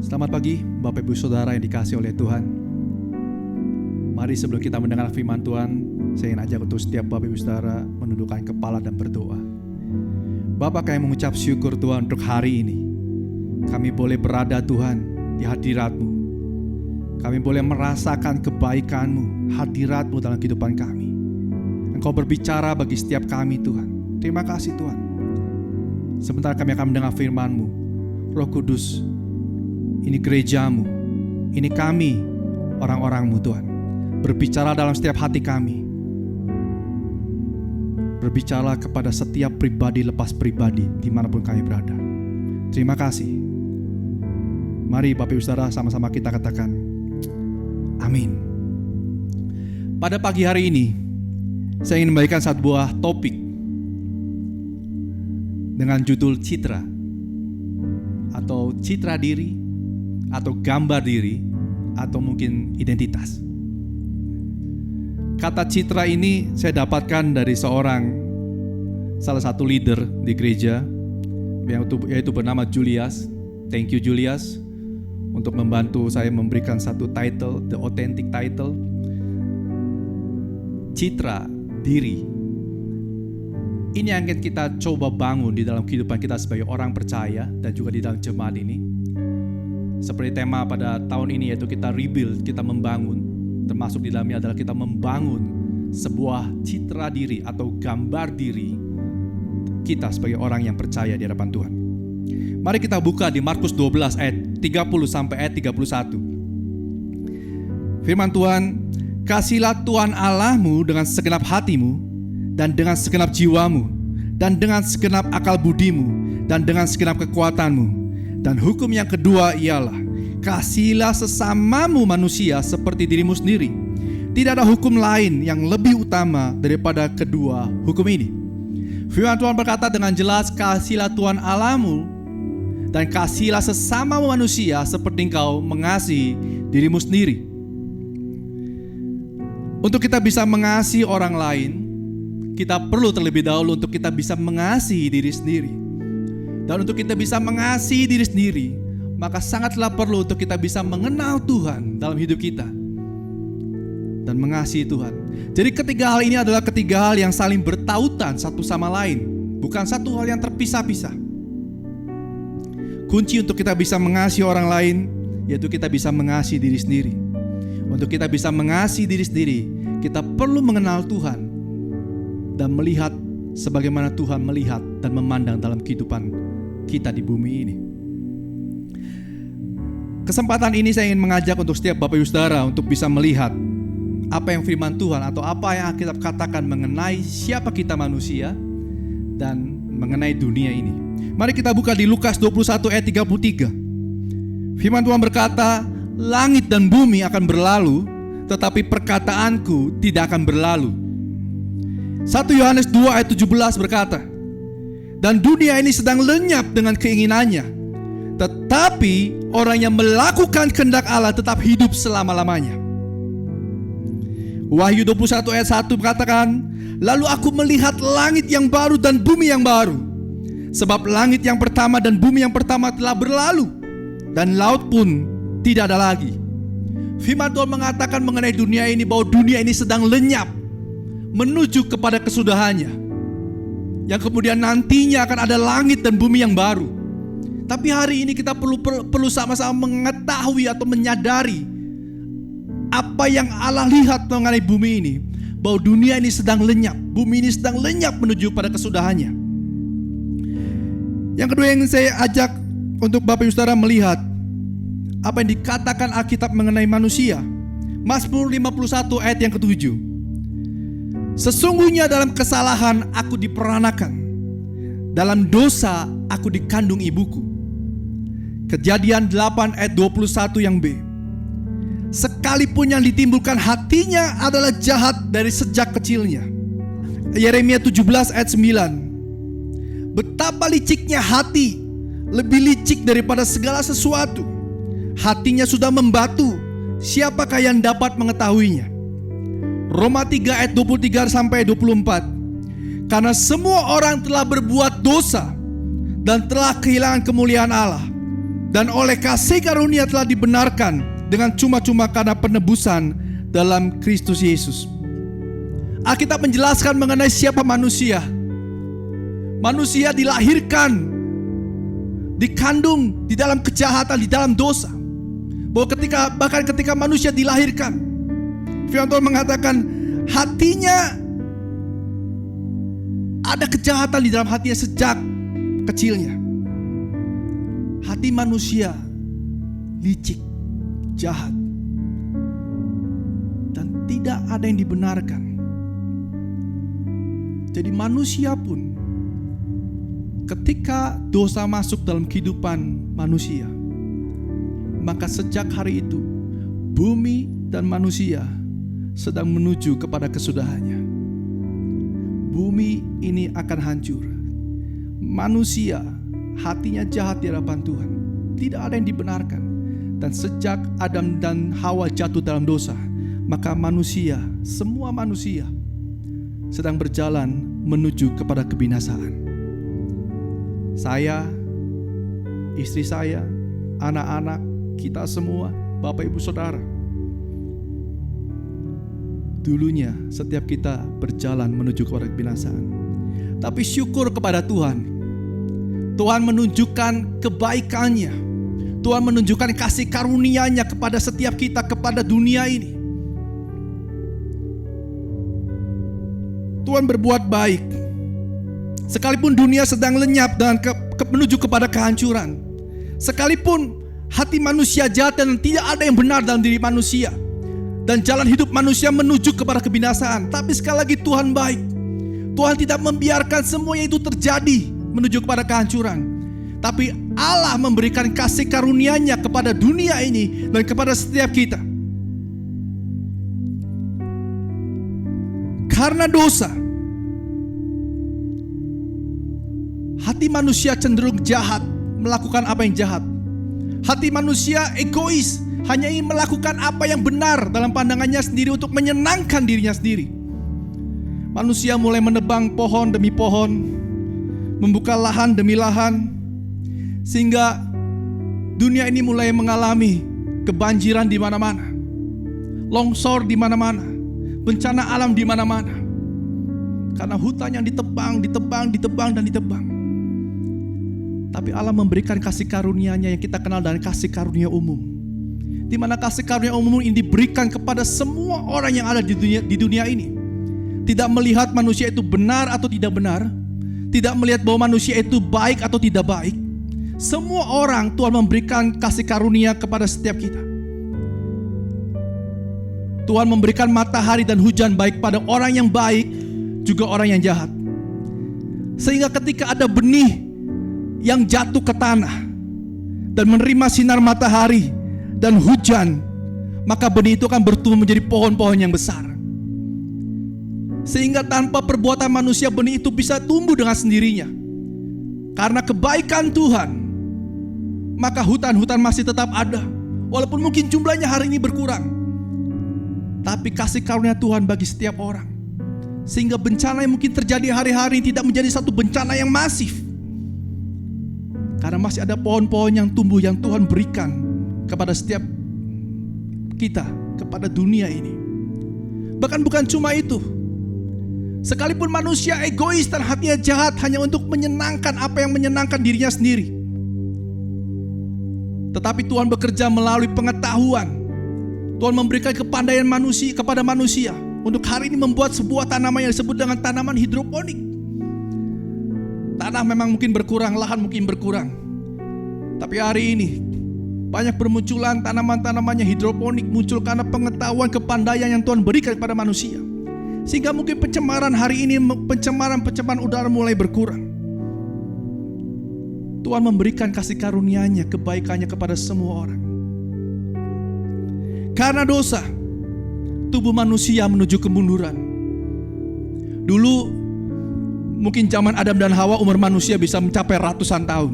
Selamat pagi Bapak Ibu Saudara yang dikasihi oleh Tuhan. Mari sebelum kita mendengar firman Tuhan, saya ingin ajak untuk setiap Bapak Ibu Saudara menundukkan kepala dan berdoa. Bapa, kami mengucap syukur Tuhan untuk hari ini. Kami boleh berada Tuhan di hadirat-Mu. Kami boleh merasakan kebaikan-Mu, hadirat-Mu dalam kehidupan kami. Engkau berbicara bagi setiap kami Tuhan. Terima kasih Tuhan. Sebentar kami akan mendengar firman-Mu. Roh Kudus, ini gereja-Mu, ini kami, orang-orang-Mu Tuhan. Berbicara dalam setiap hati kami. Berbicara kepada setiap pribadi lepas pribadi dimanapun kami berada. Terima kasih. Mari Bapak Ibu Saudara sama-sama kita katakan amin. Pada pagi hari ini saya ingin membagikan satu buah topik dengan judul citra atau citra diri atau gambar diri atau mungkin identitas. Kata citra ini saya dapatkan dari salah satu leader di gereja yaitu bernama Julius. Thank you Julius untuk membantu saya memberikan satu title, the authentic title, citra diri. Ini yang akan kita coba bangun di dalam kehidupan kita sebagai orang percaya dan juga di dalam jemaat ini. Seperti tema pada tahun ini yaitu kita rebuild, kita membangun. Termasuk di dalamnya adalah kita membangun sebuah citra diri atau gambar diri kita sebagai orang yang percaya di hadapan Tuhan. Mari kita buka di Markus 12 ayat 30 sampai ayat 31. Firman Tuhan, "Kasihilah Tuhan Allahmu dengan segenap hatimu dan dengan segenap jiwamu dan dengan segenap akal budimu dan dengan segenap kekuatanmu. Dan hukum yang kedua ialah, kasihilah sesamamu manusia seperti dirimu sendiri. Tidak ada hukum lain yang lebih utama daripada kedua hukum ini." Firman Tuhan berkata dengan jelas, kasihilah Tuhan Allahmu dan kasihilah sesamamu manusia seperti engkau mengasihi dirimu sendiri. Untuk kita bisa mengasihi orang lain, kita perlu terlebih dahulu untuk kita bisa mengasihi diri sendiri. Dan untuk kita bisa mengasihi diri sendiri, maka sangatlah perlu untuk kita bisa mengenal Tuhan dalam hidup kita dan mengasihi Tuhan. Jadi ketiga hal ini adalah ketiga hal yang saling bertautan satu sama lain, bukan satu hal yang terpisah-pisah. Kunci untuk kita bisa mengasihi orang lain yaitu kita bisa mengasihi diri sendiri. Untuk kita bisa mengasihi diri sendiri, kita perlu mengenal Tuhan dan melihat sebagaimana Tuhan melihat dan memandang dalam kehidupan kita di bumi ini. Kesempatan ini saya ingin mengajak untuk setiap Bapak Ibu Saudara untuk bisa melihat apa yang firman Tuhan atau apa yang Alkitab katakan mengenai siapa kita manusia dan mengenai dunia ini. Mari kita buka di Lukas 21 ayat 33. Firman Tuhan berkata, "Langit dan bumi akan berlalu, tetapi perkataanku tidak akan berlalu." 1 Yohanes 2 ayat 17 berkata, "Dan dunia ini sedang lenyap dengan keinginannya, tetapi orang yang melakukan kehendak Allah tetap hidup selama-lamanya." Wahyu 21 ayat 1 berkatakan, "Lalu aku melihat langit yang baru dan bumi yang baru, sebab langit yang pertama dan bumi yang pertama telah berlalu, dan laut pun tidak ada lagi." Firman Tuhan mengatakan mengenai dunia ini bahwa dunia ini sedang lenyap menuju kepada kesudahannya, yang kemudian nantinya akan ada langit dan bumi yang baru. Tapi hari ini kita perlu sama-sama mengetahui atau menyadari apa yang Allah lihat mengenai bumi ini, bahwa dunia ini sedang lenyap, bumi ini sedang lenyap menuju pada kesudahannya. Yang kedua yang saya ajak untuk Bapak Ibu Saudara melihat apa yang dikatakan Alkitab mengenai manusia. Mazmur 51 ayat yang ke-7. "Sesungguhnya dalam kesalahan aku diperanakan, dalam dosa aku dikandung ibuku." Kejadian 8 ayat 21 yang B. "Sekalipun yang ditimbulkan hatinya adalah jahat dari sejak kecilnya." Yeremia 17 ayat 9. "Betapa liciknya hati, lebih licik daripada segala sesuatu. Hatinya sudah membatu, siapakah yang dapat mengetahuinya?" Roma 3 ayat 23 sampai 24. "Karena semua orang telah berbuat dosa dan telah kehilangan kemuliaan Allah, dan oleh kasih karunia telah dibenarkan dengan cuma-cuma karena penebusan dalam Kristus Yesus. Alkitab menjelaskan mengenai siapa manusia. Manusia dilahirkan, dikandung di dalam kejahatan, di dalam dosa. Bahwa bahkan ketika manusia dilahirkan, firman Tuhan mengatakan hatinya ada kejahatan di dalam hatinya sejak kecilnya. Hati manusia licik, jahat, dan tidak ada yang dibenarkan. Jadi manusia pun ketika dosa masuk dalam kehidupan manusia, maka sejak hari itu bumi dan manusia sedang menuju kepada kesudahannya. Bumi ini akan hancur. Manusia hatinya jahat di hadapan Tuhan, tidak ada yang dibenarkan. Dan sejak Adam dan Hawa jatuh dalam dosa, maka manusia, semua manusia sedang berjalan menuju kepada kebinasaan. Saya, istri saya, anak-anak, kita semua, Bapak Ibu Saudara, dulunya setiap kita berjalan menuju kepada kebinasaan. Tapi syukur kepada Tuhan, Tuhan menunjukkan kebaikannya, Tuhan menunjukkan kasih karunia-Nya kepada setiap kita, kepada dunia ini. Tuhan berbuat baik. Sekalipun dunia sedang lenyap dan menuju kepada kehancuran, sekalipun hati manusia jahat dan tidak ada yang benar dalam diri manusia, dan jalan hidup manusia menuju kepada kebinasaan, tapi sekali lagi Tuhan baik. Tuhan tidak membiarkan semuanya itu terjadi menuju kepada kehancuran, tapi Allah memberikan kasih karunia-Nya kepada dunia ini dan kepada setiap kita. Karena dosa, hati manusia cenderung jahat, melakukan apa yang jahat. Hati manusia egois, hanya ingin melakukan apa yang benar dalam pandangannya sendiri untuk menyenangkan dirinya sendiri. Manusia mulai menebang pohon demi pohon, membuka lahan demi lahan, sehingga dunia ini mulai mengalami kebanjiran di mana-mana, longsor di mana-mana, bencana alam di mana-mana. Karena hutan yang ditebang, dan ditebang. Tapi Allah memberikan kasih karunia-Nya yang kita kenal dengan kasih karunia umum, di mana kasih karunia umum ini diberikan kepada semua orang yang ada di dunia ini. Tidak melihat manusia itu benar atau tidak benar, tidak melihat bahwa manusia itu baik atau tidak baik. Semua orang Tuhan memberikan kasih karunia kepada setiap kita. Tuhan memberikan matahari dan hujan baik pada orang yang baik, juga orang yang jahat. Sehingga ketika ada benih yang jatuh ke tanah dan menerima sinar matahari dan hujan, maka benih itu akan bertumbuh menjadi pohon-pohon yang besar. Sehingga tanpa perbuatan manusia, benih itu bisa tumbuh dengan sendirinya. Karena kebaikan Tuhan, maka hutan-hutan masih tetap ada, walaupun mungkin jumlahnya hari ini berkurang. Tapi kasih karunia Tuhan bagi setiap orang, sehingga bencana yang mungkin terjadi hari-hari tidak menjadi satu bencana yang masif. Karena masih ada pohon-pohon yang tumbuh yang Tuhan berikan kepada setiap kita, kepada dunia ini. Bahkan bukan cuma itu, sekalipun manusia egois dan hatinya jahat hanya untuk menyenangkan apa yang menyenangkan dirinya sendiri, tetapi Tuhan bekerja melalui pengetahuan. Tuhan memberikan kepandaian manusia kepada manusia untuk hari ini membuat sebuah tanaman yang disebut dengan tanaman hidroponik. Tanah memang mungkin berkurang, lahan mungkin berkurang, tapi hari ini banyak bermunculan tanaman-tanaman yang hidroponik muncul karena pengetahuan kepandaian yang Tuhan berikan kepada manusia. Sehingga mungkin pencemaran hari ini, pencemaran udara mulai berkurang. Tuhan memberikan kasih karunia-Nya, kebaikannya kepada semua orang. Karena dosa, tubuh manusia menuju kemunduran. Dulu mungkin zaman Adam dan Hawa umur manusia bisa mencapai ratusan tahun.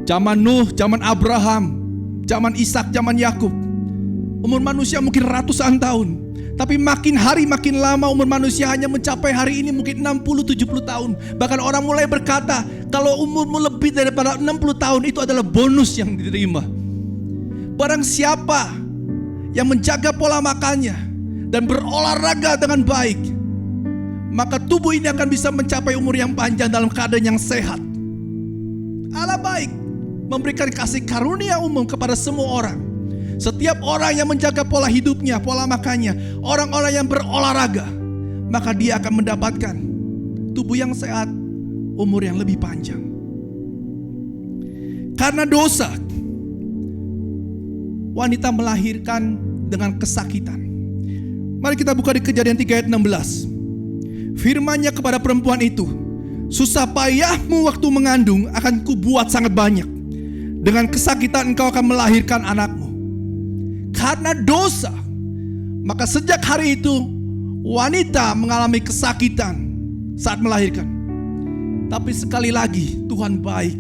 Zaman Nuh, zaman Abraham, zaman Ishak, zaman Yakub, umur manusia mungkin ratusan tahun. Tapi makin hari makin lama umur manusia hanya mencapai hari ini mungkin 60-70 tahun. Bahkan orang mulai berkata, kalau umurmu lebih daripada 60 tahun itu adalah bonus yang diterima. Barang siapa yang menjaga pola makannya dan berolahraga dengan baik, maka tubuh ini akan bisa mencapai umur yang panjang dalam keadaan yang sehat. Allah baik memberikan kasih karunia umum kepada semua orang. Setiap orang yang menjaga pola hidupnya, pola makannya, orang-orang yang berolahraga, maka dia akan mendapatkan tubuh yang sehat, umur yang lebih panjang. Karena dosa, wanita melahirkan dengan kesakitan. Mari kita buka di Kejadian 3 ayat 16. Firman-Nya kepada perempuan itu, susah payahmu waktu mengandung akan kubuat sangat banyak. Dengan kesakitan engkau akan melahirkan anakmu. Karena dosa, maka sejak hari itu wanita mengalami kesakitan saat melahirkan. Tapi sekali lagi Tuhan baik.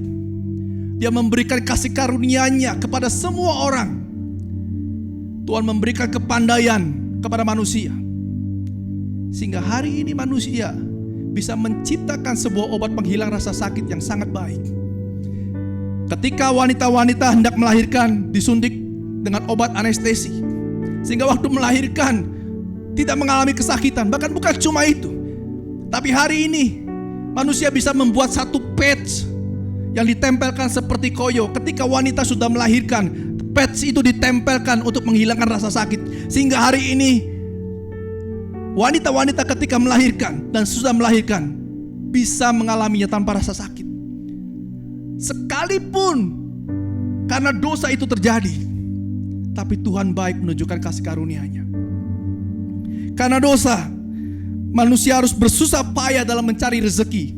Dia memberikan kasih karunia-Nya kepada semua orang. Tuhan memberikan kepandaian kepada manusia, sehingga hari ini manusia bisa menciptakan sebuah obat penghilang rasa sakit yang sangat baik. Ketika wanita-wanita hendak melahirkan, disuntik dengan obat anestesi, sehingga waktu melahirkan tidak mengalami kesakitan. Bahkan bukan cuma itu, tapi hari ini manusia bisa membuat satu patch yang ditempelkan seperti koyo. Ketika wanita sudah melahirkan, patch itu ditempelkan untuk menghilangkan rasa sakit. Sehingga hari ini wanita-wanita ketika melahirkan dan sudah melahirkan bisa mengalaminya tanpa rasa sakit. Sekalipun karena dosa itu terjadi, tapi Tuhan baik menunjukkan kasih karunia-Nya. Karena dosa, manusia harus bersusah payah dalam mencari rezeki.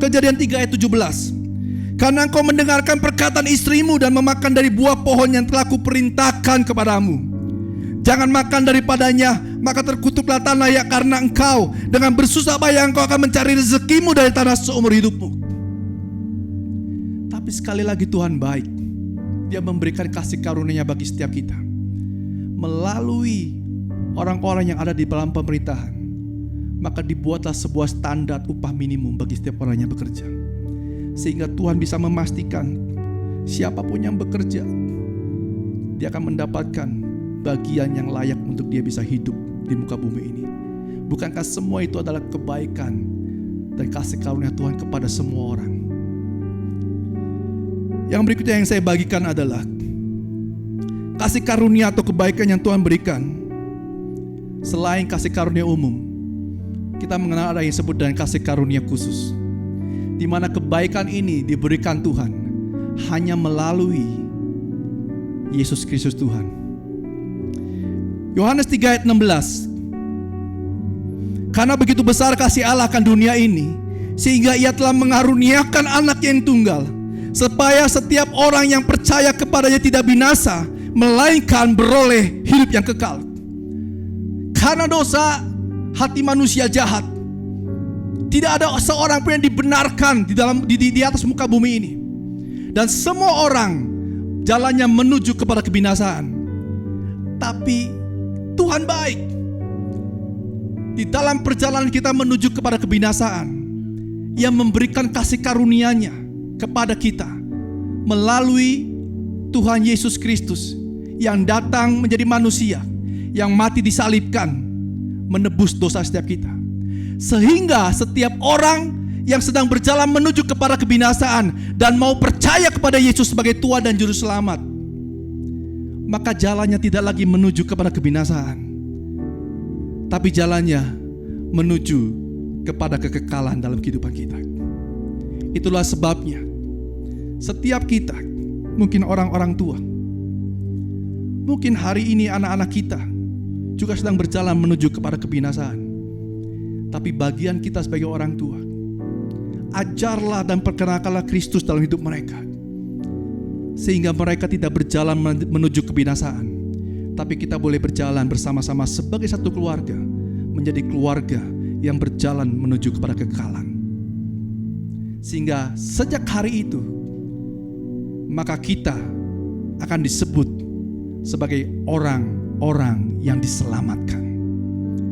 Kejadian 3 ayat 17. Karena engkau mendengarkan perkataan istrimu dan memakan dari buah pohon yang telah kuperintahkan kepadamu, jangan makan daripadanya, maka terkutuklah tanah ya, karena engkau dengan bersusah payah engkau akan mencari rezekimu dari tanah seumur hidupmu. Tapi sekali lagi Tuhan baik. Dia memberikan kasih karunia-Nya bagi setiap kita melalui orang-orang yang ada di dalam pemerintahan. Maka dibuatlah sebuah standar upah minimum bagi setiap orang yang bekerja, sehingga Tuhan bisa memastikan siapapun yang bekerja, dia akan mendapatkan bagian yang layak untuk dia bisa hidup di muka bumi ini. Bukankah semua itu adalah kebaikan dan kasih karunia Tuhan kepada semua orang? Yang berikutnya yang saya bagikan adalah kasih karunia atau kebaikan yang Tuhan berikan. Selain kasih karunia umum, kita mengenal ada yang disebut dengan kasih karunia khusus, di mana kebaikan ini diberikan Tuhan hanya melalui Yesus Kristus Tuhan. Yohanes 3 ayat 16. Karena begitu besar kasih Allah akan dunia ini, sehingga Ia telah mengaruniakan anak yang tunggal, supaya setiap orang yang percaya kepadanya tidak binasa, melainkan beroleh hidup yang kekal. Karena dosa, hati manusia jahat. Tidak ada seorang pun yang dibenarkan di atas muka bumi ini. Dan semua orang jalannya menuju kepada kebinasaan. Tapi Tuhan baik. Di dalam perjalanan kita menuju kepada kebinasaan, Ia memberikan kasih karunia-Nya kepada kita melalui Tuhan Yesus Kristus yang datang menjadi manusia, yang mati disalibkan, menebus dosa setiap kita. Sehingga setiap orang yang sedang berjalan menuju kepada kebinasaan dan mau percaya kepada Yesus sebagai Tuhan dan Juru Selamat, maka jalannya tidak lagi menuju kepada kebinasaan, tapi jalannya menuju kepada kekekalan dalam kehidupan kita. Itulah sebabnya setiap kita, mungkin orang-orang tua, mungkin hari ini anak-anak kita juga sedang berjalan menuju kepada kebinasaan. Tapi bagian kita sebagai orang tua, ajarlah dan perkenalkanlah Kristus dalam hidup mereka, sehingga mereka tidak berjalan menuju kebinasaan, tapi kita boleh berjalan bersama-sama sebagai satu keluarga, menjadi keluarga yang berjalan menuju kepada kekekalan. Sehingga sejak hari itu, maka kita akan disebut sebagai orang-orang yang diselamatkan.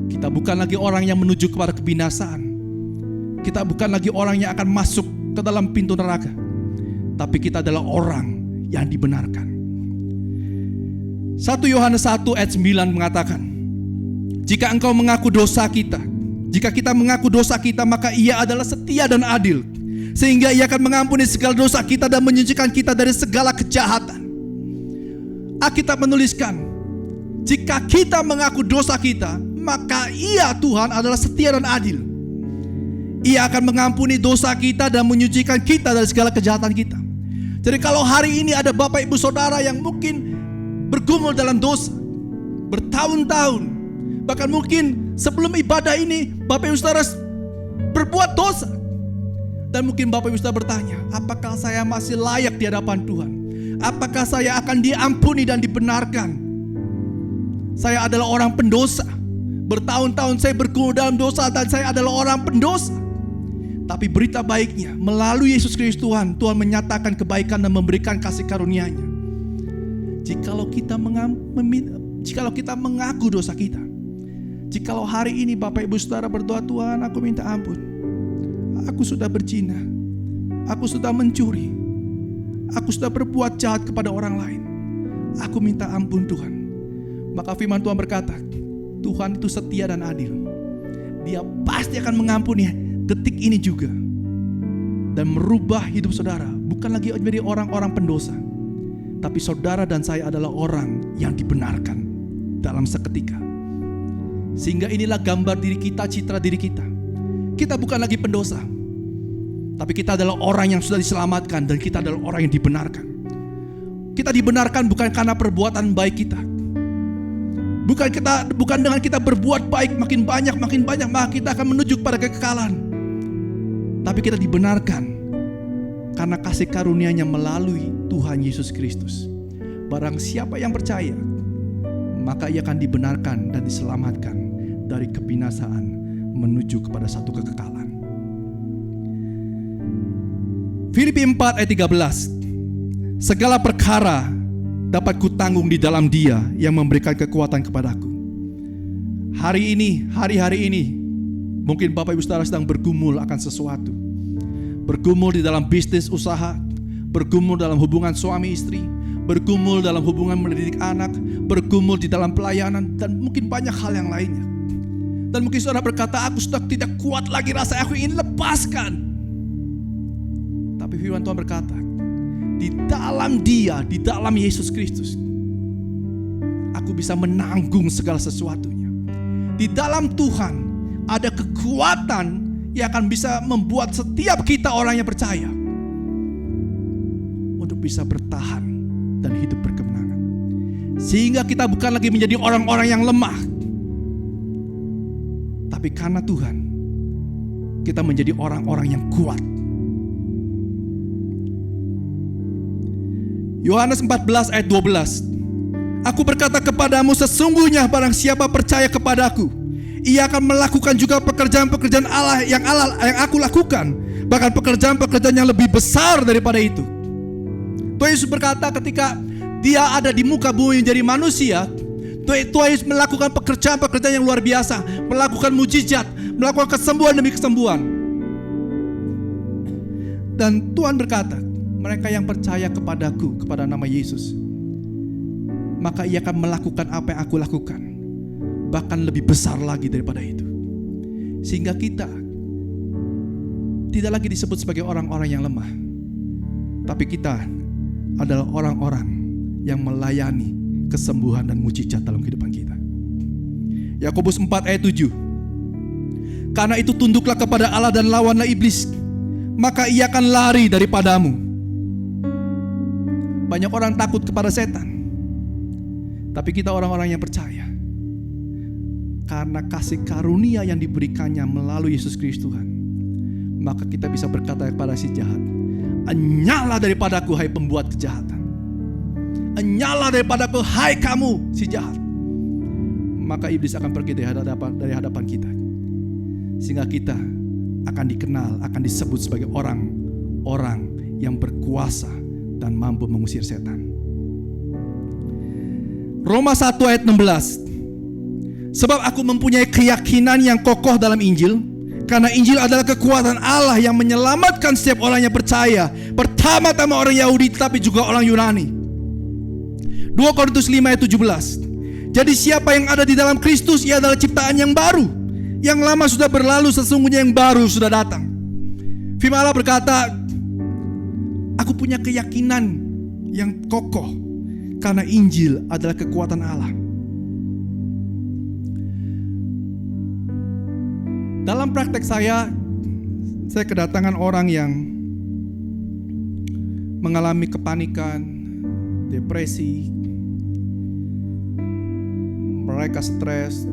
Kita bukan lagi orang yang menuju kepada kebinasaan. Kita bukan lagi orang yang akan masuk ke dalam pintu neraka. Tapi kita adalah orang yang dibenarkan. 1 Yohanes 1 ayat 9 mengatakan, jika engkau mengaku dosa kita, jika kita mengaku dosa kita, maka Ia adalah setia dan adil, sehingga Ia akan mengampuni segala dosa kita dan menyucikan kita dari segala kejahatan. Alkitab menuliskan, jika kita mengaku dosa kita, maka Ia, Tuhan, adalah setia dan adil. Ia akan mengampuni dosa kita dan menyucikan kita dari segala kejahatan kita. Jadi kalau hari ini ada Bapak Ibu Saudara yang mungkin bergumul dalam dosa bertahun-tahun, bahkan mungkin sebelum ibadah ini Bapak Ibu Saudara berbuat dosa, dan mungkin Bapak Ibu Saudara bertanya, apakah saya masih layak di hadapan Tuhan? Apakah saya akan diampuni dan dibenarkan? Saya adalah orang pendosa. Bertahun-tahun saya bergumul dalam dosa dan saya adalah orang pendosa. Tapi berita baiknya, melalui Yesus Kristus Tuhan menyatakan kebaikan dan memberikan kasih karunia-Nya. Jikalau kita mengaku dosa kita, jikalau hari ini Bapak Ibu Saudara berdoa, Tuhan, aku minta ampun, aku sudah berzina, aku sudah mencuri, aku sudah berbuat jahat kepada orang lain, aku minta ampun Tuhan. Maka firman Tuhan berkata, Tuhan itu setia dan adil. Dia pasti akan mengampuni detik ini juga, dan merubah hidup saudara. Bukan lagi menjadi orang-orang pendosa, tapi saudara dan saya adalah orang yang dibenarkan dalam seketika. Sehingga inilah gambar diri kita, citra diri kita. Kita bukan lagi pendosa, tapi kita adalah orang yang sudah diselamatkan, dan kita adalah orang yang dibenarkan. Kita dibenarkan bukan karena perbuatan baik kita. Bukan dengan kita berbuat baik makin banyak maka kita akan menuju pada kekekalan. Tapi kita dibenarkan karena kasih karunia-Nya melalui Tuhan Yesus Kristus. Barang siapa yang percaya, maka ia akan dibenarkan dan diselamatkan dari kebinasaan menuju kepada satu kekekalan. Filipi 4 ayat 13. Segala perkara dapat kutanggung di dalam Dia yang memberikan kekuatan kepadaku. Hari ini mungkin Bapak Ibu Saudara sedang bergumul akan sesuatu. Bergumul di dalam bisnis usaha, bergumul dalam hubungan suami istri, bergumul dalam hubungan mendidik anak, bergumul di dalam pelayanan, dan mungkin banyak hal yang lainnya. Dan mungkin saudara berkata, aku sudah tidak kuat lagi, rasa aku ingin lepaskan. Tapi firman Tuhan berkata, di dalam Dia, di dalam Yesus Kristus, aku bisa menanggung segala sesuatunya. Di dalam Tuhan ada kekuatan yang akan bisa membuat setiap kita orang yang percaya untuk bisa bertahan dan hidup berkemenangan. Sehingga kita bukan lagi menjadi orang-orang yang lemah, tapi karena Tuhan kita menjadi orang-orang yang kuat. Yohanes 14 ayat 12. Aku berkata kepadamu, sesungguhnya barang siapa percaya kepadaku, ia akan melakukan juga pekerjaan-pekerjaan Allah yang aku lakukan, bahkan pekerjaan-pekerjaan yang lebih besar daripada itu. Tuhan Yesus berkata ketika Dia ada di muka bumi menjadi manusia, Tuhan Yesus melakukan pekerjaan-pekerjaan yang luar biasa, melakukan mujizat, melakukan kesembuhan demi kesembuhan. Dan Tuhan berkata, mereka yang percaya kepadaku, kepada nama Yesus, maka ia akan melakukan apa yang aku lakukan, bahkan lebih besar lagi daripada itu. Sehingga kita tidak lagi disebut sebagai orang-orang yang lemah, tapi kita adalah orang-orang yang melayani kesembuhan dan mujizat dalam kehidupan kita. Yakobus 4 ayat 7. Karena itu tunduklah kepada Allah dan lawanlah iblis, maka ia akan lari daripadamu. Banyak orang takut kepada setan, tapi kita orang-orang yang percaya, karena kasih karunia yang diberikannya melalui Yesus Kristus Tuhan, maka kita bisa berkata kepada si jahat, enyahlah daripadaku hai pembuat kejahatan, enyahlah daripadaku hai kamu si jahat. Maka iblis akan pergi dari hadapan kita, sehingga kita akan dikenal, akan disebut sebagai orang-orang yang berkuasa dan mampu mengusir setan. Roma 1 ayat 16. Sebab aku mempunyai keyakinan yang kokoh dalam Injil, karena Injil adalah kekuatan Allah yang menyelamatkan setiap orang yang percaya, pertama-tama orang Yahudi tetapi juga orang Yunani. 2 Korintus 5 ayat 17. Jadi siapa yang ada di dalam Kristus, ia adalah ciptaan yang baru. Yang lama sudah berlalu, sesungguhnya yang baru sudah datang. Firman Allah berkata, aku punya keyakinan yang kokoh karena Injil adalah kekuatan Allah. Dalam praktek saya kedatangan orang yang mengalami kepanikan, depresi, mereka stres,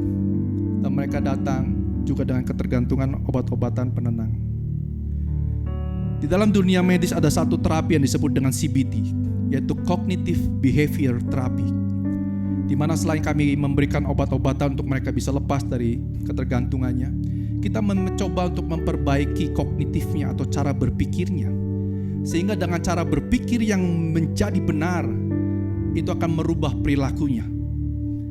dan mereka datang juga dengan ketergantungan obat-obatan penenang. Di dalam dunia medis ada satu terapi yang disebut dengan CBT, yaitu Cognitive Behavior Therapy, di mana selain kami memberikan obat-obatan untuk mereka bisa lepas dari ketergantungannya, kita mencoba untuk memperbaiki kognitifnya atau cara berpikirnya, sehingga dengan cara berpikir yang menjadi benar itu akan merubah perilakunya,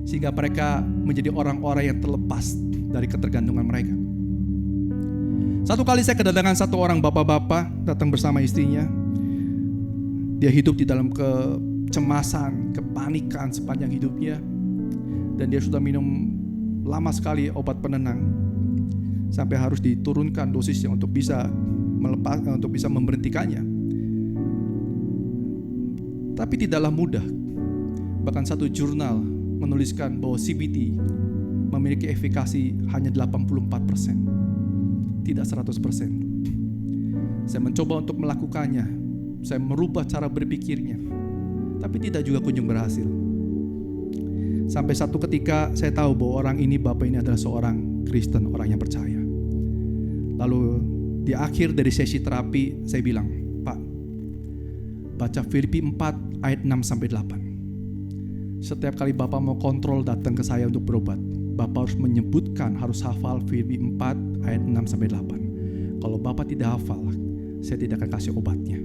sehingga mereka menjadi orang-orang yang terlepas dari ketergantungan mereka. Satu kali saya kedatangan satu orang bapak-bapak datang bersama istrinya. Dia hidup di dalam kecemasan, kepanikan sepanjang hidupnya, dan dia sudah minum lama sekali obat penenang sampai harus diturunkan dosisnya untuk bisa memberhentikannya. Tapi tidaklah mudah. Bahkan satu jurnal menuliskan bahwa CBT memiliki efikasi hanya 84%, tidak 100%. Saya mencoba untuk melakukannya, saya merubah cara berpikirnya, tapi tidak juga kunjung berhasil. Sampai satu ketika saya tahu bahwa orang ini, bapak ini adalah seorang Kristen, orang yang percaya. Lalu di akhir dari sesi terapi saya bilang, Pak, baca Filipi 4 ayat 6-8. Setiap kali Bapak mau kontrol datang ke saya untuk berobat, Bapak harus menyebutkan, harus hafal Filipi 4 ayat 6-8. Kalau Bapak tidak hafal, saya tidak akan kasih obatnya.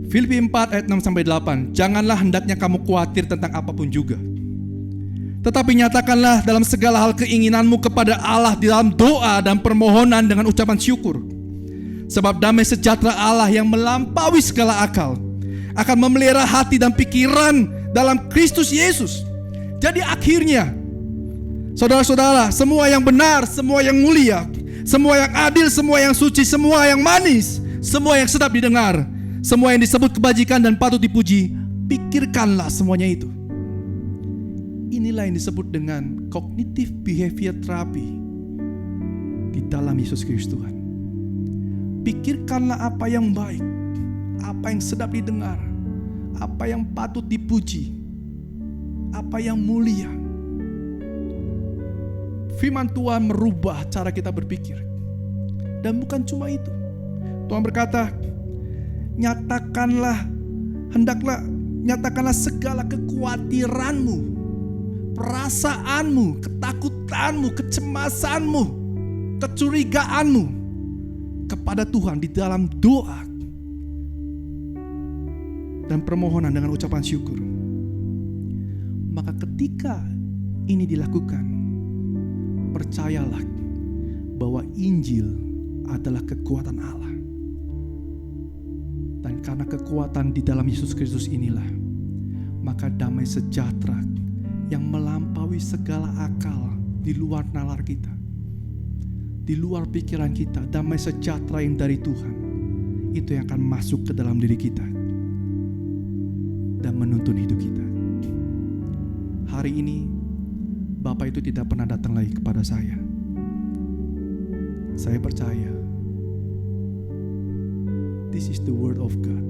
Filipi 4 ayat 6-8. Janganlah hendaknya kamu khawatir tentang apapun juga, tetapi nyatakanlah dalam segala hal keinginanmu kepada Allah di dalam doa dan permohonan dengan ucapan syukur. Sebab damai sejahtera Allah yang melampaui segala akal akan memelihara hati dan pikiran dalam Kristus Yesus. Jadi akhirnya, saudara-saudara, semua yang benar, semua yang mulia, semua yang adil, semua yang suci, semua yang manis, semua yang sedap didengar, semua yang disebut kebajikan dan patut dipuji, pikirkanlah semuanya itu. Inilah yang disebut dengan Cognitive Behavior Therapy di dalam Yesus Kristus Tuhan. Pikirkanlah apa yang baik, apa yang sedap didengar, apa yang patut dipuji, apa yang mulia. Firman Tuhan merubah cara kita berpikir. Dan bukan cuma itu. Tuhan berkata, nyatakanlah segala kekhawatiranmu, perasaanmu, ketakutanmu, kecemasanmu, kecurigaanmu kepada Tuhan di dalam doa dan permohonan dengan ucapan syukur. Maka ketika ini dilakukan, percayalah bahwa Injil adalah kekuatan Allah. Dan karena kekuatan di dalam Yesus Kristus inilah, maka damai sejahtera yang melampaui segala akal di luar nalar kita, di luar pikiran kita, damai sejahtera yang dari Tuhan, itu yang akan masuk ke dalam diri kita dan menuntun hidup kita. Hari ini Bapak itu tidak pernah datang lagi kepada saya. Saya percaya this is the word of God.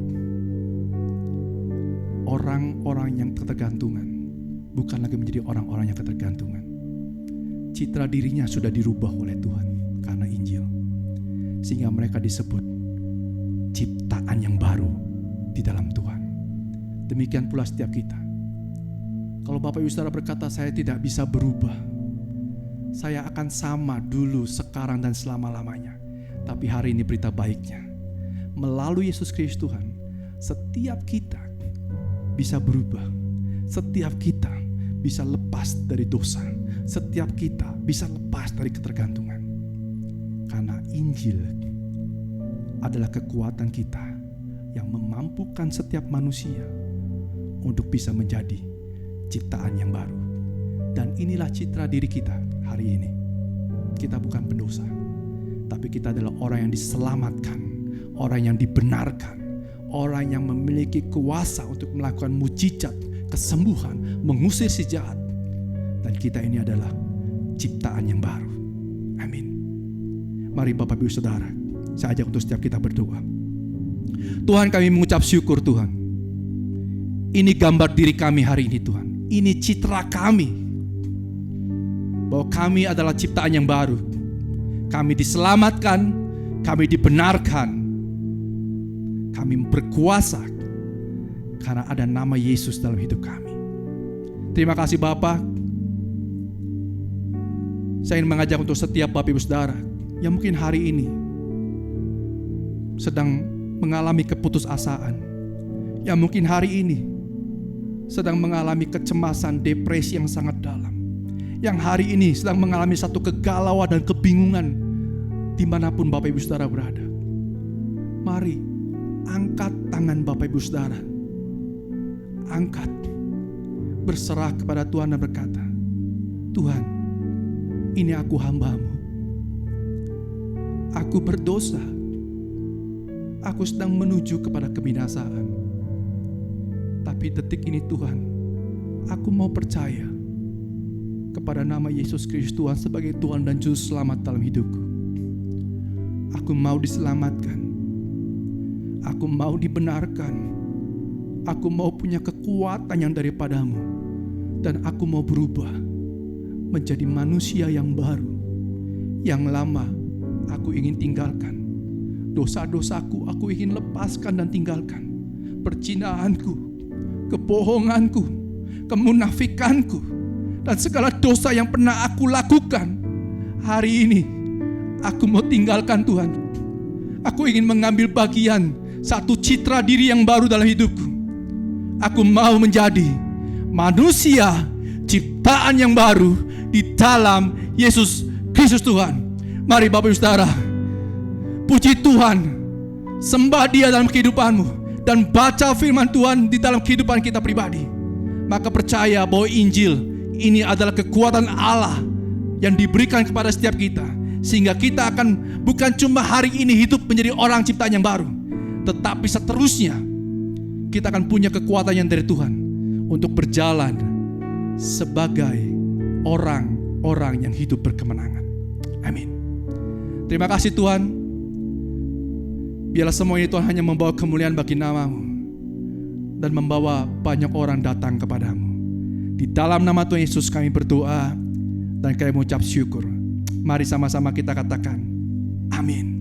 Orang-orang yang ketergantungan bukan lagi menjadi orang-orang yang ketergantungan. Citra dirinya sudah dirubah oleh Tuhan karena Injil, sehingga mereka disebut ciptaan yang baru di dalam Tuhan. Demikian pula setiap kita. Kalau Bapak Ibu Saudara berkata, saya tidak bisa berubah, saya akan sama dulu, sekarang, dan selama-lamanya. Tapi hari ini berita baiknya, melalui Yesus Kristus Tuhan, setiap kita bisa berubah. Setiap kita bisa lepas dari dosa. Setiap kita bisa lepas dari ketergantungan. Karena Injil adalah kekuatan kita yang memampukan setiap manusia untuk bisa menjadi ciptaan yang baru. Dan inilah citra diri kita hari ini. Kita bukan pendosa, tapi kita adalah orang yang diselamatkan, orang yang dibenarkan, orang yang memiliki kuasa untuk melakukan mujizat, kesembuhan, mengusir si jahat. Dan kita ini adalah ciptaan yang baru. Amin. Mari Bapak Ibu Saudara, saya ajak untuk setiap kita berdoa. Tuhan, kami mengucap syukur Tuhan. Ini gambar diri kami hari ini Tuhan. Ini citra kami, bahwa kami adalah ciptaan yang baru. Kami diselamatkan, kami dibenarkan, kami berkuasa karena ada nama Yesus dalam hidup kami. Terima kasih Bapa. Saya ingin mengajak untuk setiap Bapak Ibu Saudara yang mungkin hari ini sedang mengalami keputusasaan, yang mungkin hari ini sedang mengalami kecemasan, depresi yang sangat dalam, yang hari ini sedang mengalami satu kegalauan dan kebingungan dimanapun Bapak Ibu Saudara berada. Mari angkat tangan Bapak Ibu Saudara, angkat, berserah kepada Tuhan dan berkata, Tuhan, ini aku hamba-Mu. Aku berdosa. Aku sedang menuju kepada kebinasaan. Tapi detik ini Tuhan, aku mau percaya kepada nama Yesus Kristus Tuhan sebagai Tuhan dan Juru Selamat dalam hidupku. Aku mau diselamatkan. Aku mau dibenarkan. Aku mau punya kekuatan yang daripada-Mu. Dan aku mau berubah menjadi manusia yang baru. Yang lama aku ingin tinggalkan. Dosa-dosaku aku ingin lepaskan dan tinggalkan. Perzinahanku, kebohonganku, kemunafikanku, dan segala dosa yang pernah aku lakukan. Hari ini aku mau tinggalkan Tuhan. Aku ingin mengambil bagian satu citra diri yang baru dalam hidupku. Aku mau menjadi manusia ciptaan yang baru di dalam Yesus Kristus Tuhan. Mari Bapak Ibu Saudara, puji Tuhan, sembah Dia dalam kehidupanmu, dan baca firman Tuhan di dalam kehidupan kita pribadi. Maka percaya bahwa Injil ini adalah kekuatan Allah yang diberikan kepada setiap kita, sehingga kita akan bukan cuma hari ini hidup menjadi orang ciptaan yang baru, tetapi seterusnya kita akan punya kekuatan yang dari Tuhan untuk berjalan sebagai orang-orang yang hidup berkemenangan. Amin. Terima kasih Tuhan. Biarlah semua ini Tuhan hanya membawa kemuliaan bagi nama-Mu dan membawa banyak orang datang kepada-Mu. Di dalam nama Tuhan Yesus kami berdoa dan kami mengucap syukur. Mari sama-sama kita katakan amin.